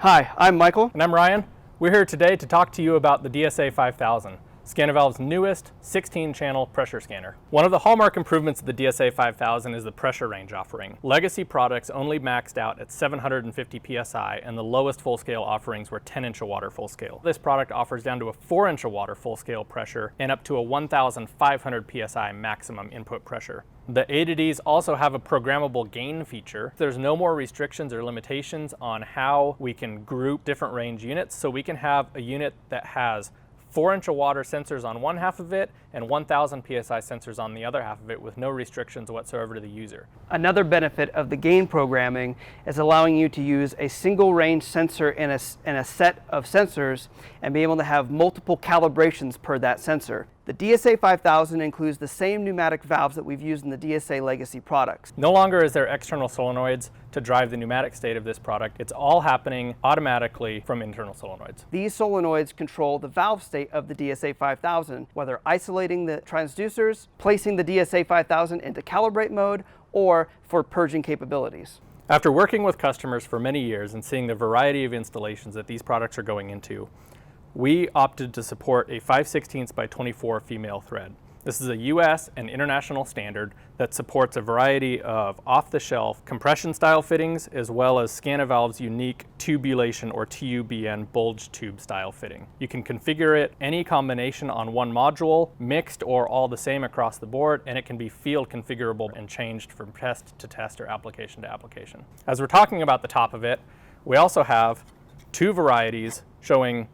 Hi, I'm Michael. And I'm Ryan. We're here today to talk to you about the DSA5000, Scanivalve's newest 16-channel pressure scanner. One of the hallmark improvements of the DSA5000 is the pressure range offering. Legacy products only maxed out at 750 psi, and the lowest full-scale offerings were 10-inch of water full-scale. This product offers down to a 4-inch of water full-scale pressure and up to a 1,500 psi maximum input pressure. The A-to-Ds also have a programmable gain feature. There's no more restrictions or limitations on how we can group different range units, so we can have a unit that has 4-inch of water sensors on one half of it and 1,000 psi sensors on the other half of it with no restrictions whatsoever to the user. Another benefit of the gain programming is allowing you to use a single range sensor in a set of sensors and be able to have multiple calibrations per that sensor. The DSA5000 includes the same pneumatic valves that we've used in the DSA legacy products. No longer is there external solenoids to drive the pneumatic state of this product. It's all happening automatically from internal solenoids. These solenoids control the valve state of the DSA5000, whether isolating the transducers, placing the DSA5000 into calibrate mode, or for purging capabilities. After working with customers for many years and seeing the variety of installations that these products are going into, we opted to support a 5/16 by 24 female thread. This is a US and international standard that supports a variety of off-the-shelf compression style fittings as well as Scanivalve's unique tubulation or TUBN bulge tube style fitting. You can configure it any combination on one module, mixed or all the same across the board, and it can be field configurable and changed from test to test or application to application. As we're talking about the top of it, we also have two varieties showing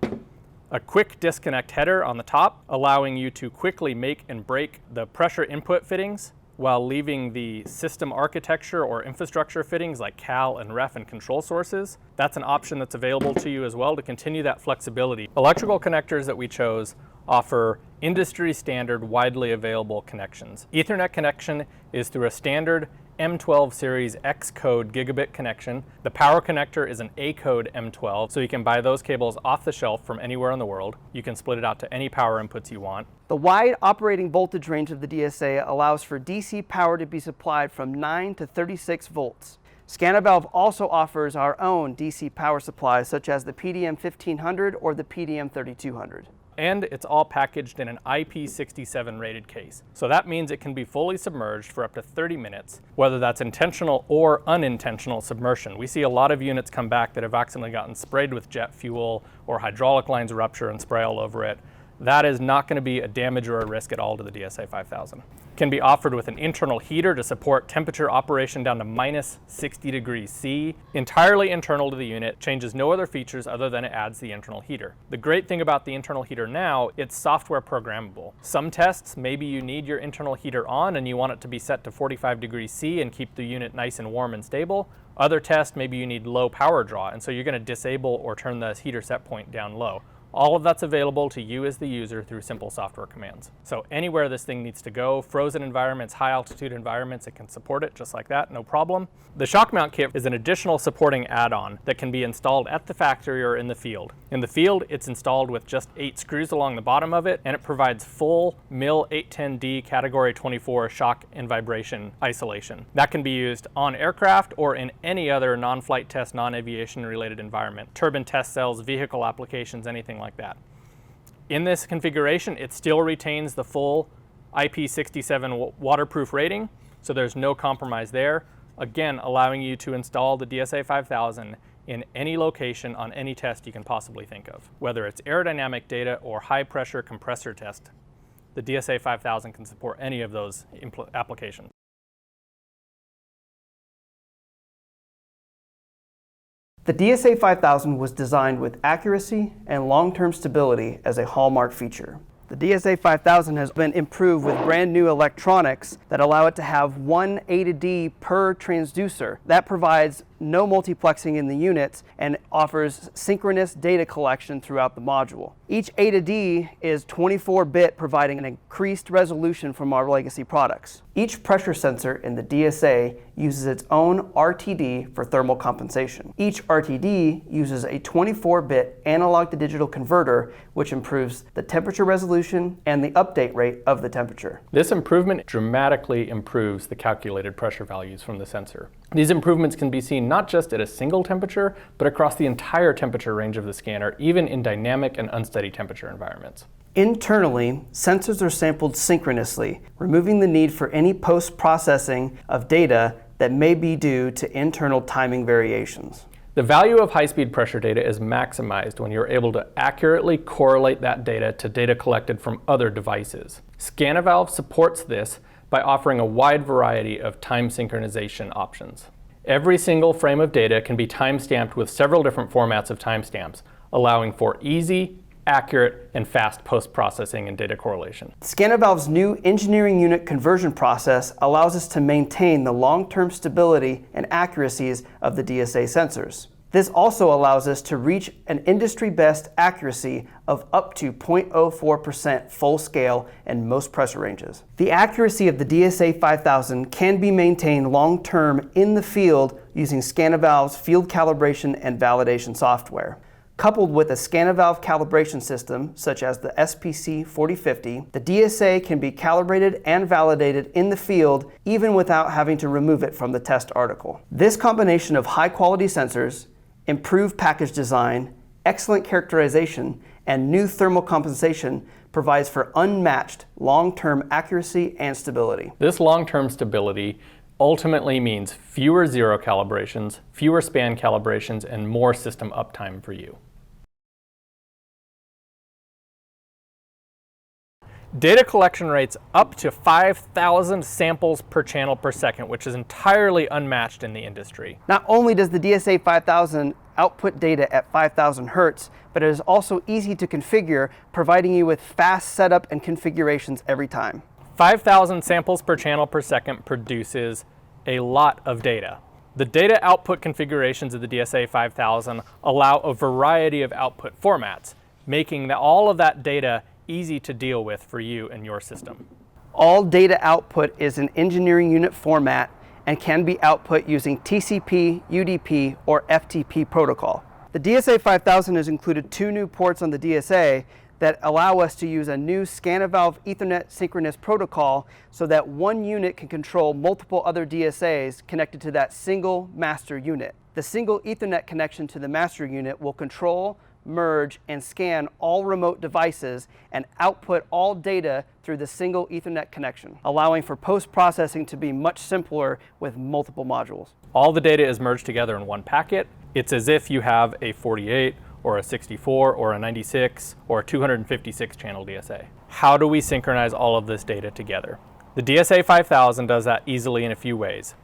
a quick disconnect header on the top, allowing you to quickly make and break the pressure input fittings while leaving the system architecture or infrastructure fittings like cal and ref and control sources. That's an option that's available to you as well to continue that flexibility. Electrical connectors that we chose offer industry standard, widely available connections. Ethernet connection is through a standard M12 series X code gigabit connection. The power connector is an A code M12, so you can buy those cables off the shelf from anywhere in the world. You can split it out to any power inputs you want. The wide operating voltage range of the DSA allows for DC power to be supplied from 9 to 36 volts. Scanivalve also offers our own DC power supplies such as the PDM1500 or the PDM3200. And it's all packaged in an IP67 rated case. So that means it can be fully submerged for up to 30 minutes, whether that's intentional or unintentional submersion. We see a lot of units come back that have accidentally gotten sprayed with jet fuel or hydraulic lines rupture and spray all over it. That is not going to be a damage or a risk at all to the DSA5000. Can be offered with an internal heater to support temperature operation down to minus 60 degrees C. Entirely internal to the unit, changes no other features other than it adds the internal heater. The great thing about the internal heater now, it's software programmable. Some tests, maybe you need your internal heater on and you want it to be set to 45 degrees C and keep the unit nice and warm and stable. Other tests, maybe you need low power draw, and so you're going to disable or turn the heater set point down low. All of that's available to you as the user through simple software commands. So anywhere this thing needs to go, frozen environments, high altitude environments, it can support it just like that, no problem. The shock mount kit is an additional supporting add-on that can be installed at the factory or in the field. In the field, it's installed with just 8 screws along the bottom of it, and it provides full MIL 810D category 24 shock and vibration isolation. That can be used on aircraft or in any other non-flight test, non-aviation related environment. Turbine test cells, vehicle applications, anything like that. In this configuration, it still retains the full IP67 waterproof rating, so there's no compromise there. Again, allowing you to install the DSA5000 in any location on any test you can possibly think of. Whether it's aerodynamic data or high pressure compressor test, the DSA5000 can support any of those applications. The DSA5000 was designed with accuracy and long-term stability as a hallmark feature. The DSA5000 has been improved with brand new electronics that allow it to have one A-to-D per transducer. That provides no multiplexing in the units and offers synchronous data collection throughout the module. Each A-to-D is 24-bit, providing an increased resolution from our legacy products. Each pressure sensor in the DSA uses its own RTD for thermal compensation. Each RTD uses a 24-bit analog to digital converter, which improves the temperature resolution and the update rate of the temperature. This improvement dramatically improves the calculated pressure values from the sensor. These improvements can be seen not just at a single temperature, but across the entire temperature range of the scanner, even in dynamic and unsteady temperature environments. Internally, sensors are sampled synchronously, removing the need for any post-processing of data that may be due to internal timing variations. The value of high-speed pressure data is maximized when you're able to accurately correlate that data to data collected from other devices. Scanivalve supports this by offering a wide variety of time synchronization options. Every single frame of data can be time-stamped with several different formats of timestamps, allowing for easy, accurate, and fast post-processing and data correlation. Scanivalve's new engineering unit conversion process allows us to maintain the long-term stability and accuracies of the DSA sensors. This also allows us to reach an industry-best accuracy of up to 0.04% full scale in most pressure ranges. The accuracy of the DSA5000 can be maintained long-term in the field using Scanivalve's field calibration and validation software. Coupled with a Scanivalve calibration system, such as the SPC4050, the DSA can be calibrated and validated in the field even without having to remove it from the test article. This combination of high-quality sensors, improved package design, excellent characterization, and new thermal compensation provides for unmatched long-term accuracy and stability. This long-term stability ultimately means fewer zero calibrations, fewer span calibrations, and more system uptime for you. Data collection rates up to 5,000 samples per channel per second, which is entirely unmatched in the industry. Not only does the DSA5000 output data at 5,000 Hertz, but it is also easy to configure, providing you with fast setup and configurations every time. 5,000 samples per channel per second produces a lot of data. The data output configurations of the DSA5000 allow a variety of output formats, making all of that data easy to deal with for you and your system. All data output is in engineering unit format and can be output using TCP, UDP, or FTP protocol. The DSA5000 has included 2 new ports on the DSA that allow us to use a new Scanivalve Ethernet Synchronous protocol so that one unit can control multiple other DSAs connected to that single master unit. The single Ethernet connection to the master unit will control, merge, and scan all remote devices and output all data through the single Ethernet connection, allowing for post-processing to be much simpler with multiple modules. All the data is merged together in one packet. It's as if you have a 48 or a 64 or a 96 or a 256 channel DSA. How do we synchronize all of this data together? The DSA5000 does that easily in a few ways.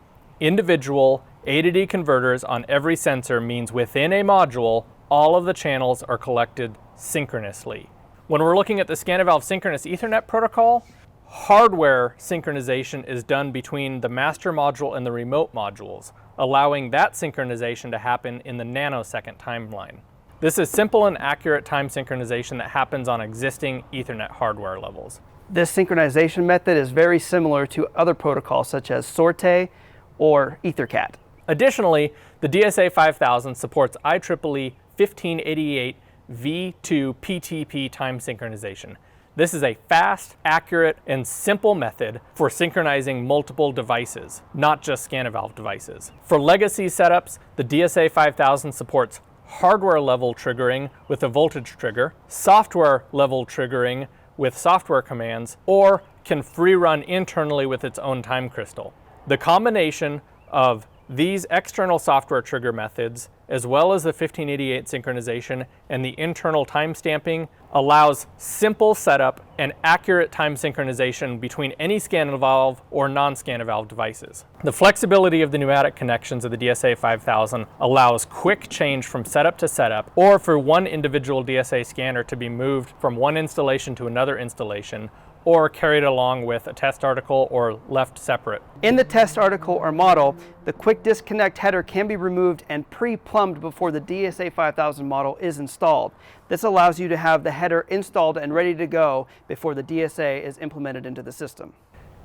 Individual A to D converters on every sensor means within a module, all of the channels are collected synchronously. When we're looking at the Scanivalve Synchronous Ethernet protocol, hardware synchronization is done between the master module and the remote modules, allowing that synchronization to happen in the nanosecond timeline. This is simple and accurate time synchronization that happens on existing Ethernet hardware levels. This synchronization method is very similar to other protocols such as Sorte or EtherCAT. Additionally, the DSA5000 supports IEEE 1588 V2 PTP time synchronization. This is a fast, accurate, and simple method for synchronizing multiple devices, not just Scanivalve devices. For legacy setups, the DSA5000 supports hardware-level triggering with a voltage trigger, software-level triggering with software commands, or can free-run internally with its own time crystal. The combination of these external software trigger methods, as well as the 1588 synchronization and the internal time stamping, allows simple setup and accurate time synchronization between any Scanivalve or non-Scanivalve devices. The flexibility of the pneumatic connections of the DSA5000 allows quick change from setup to setup, or for one individual DSA scanner to be moved from one installation to another installation, or carried along with a test article or left separate. In the test article or model, the quick disconnect header can be removed and pre-plumbed before the DSA5000 model is installed. This allows you to have the header installed and ready to go before the DSA is implemented into the system.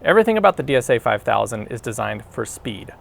Everything about the DSA5000 is designed for speed.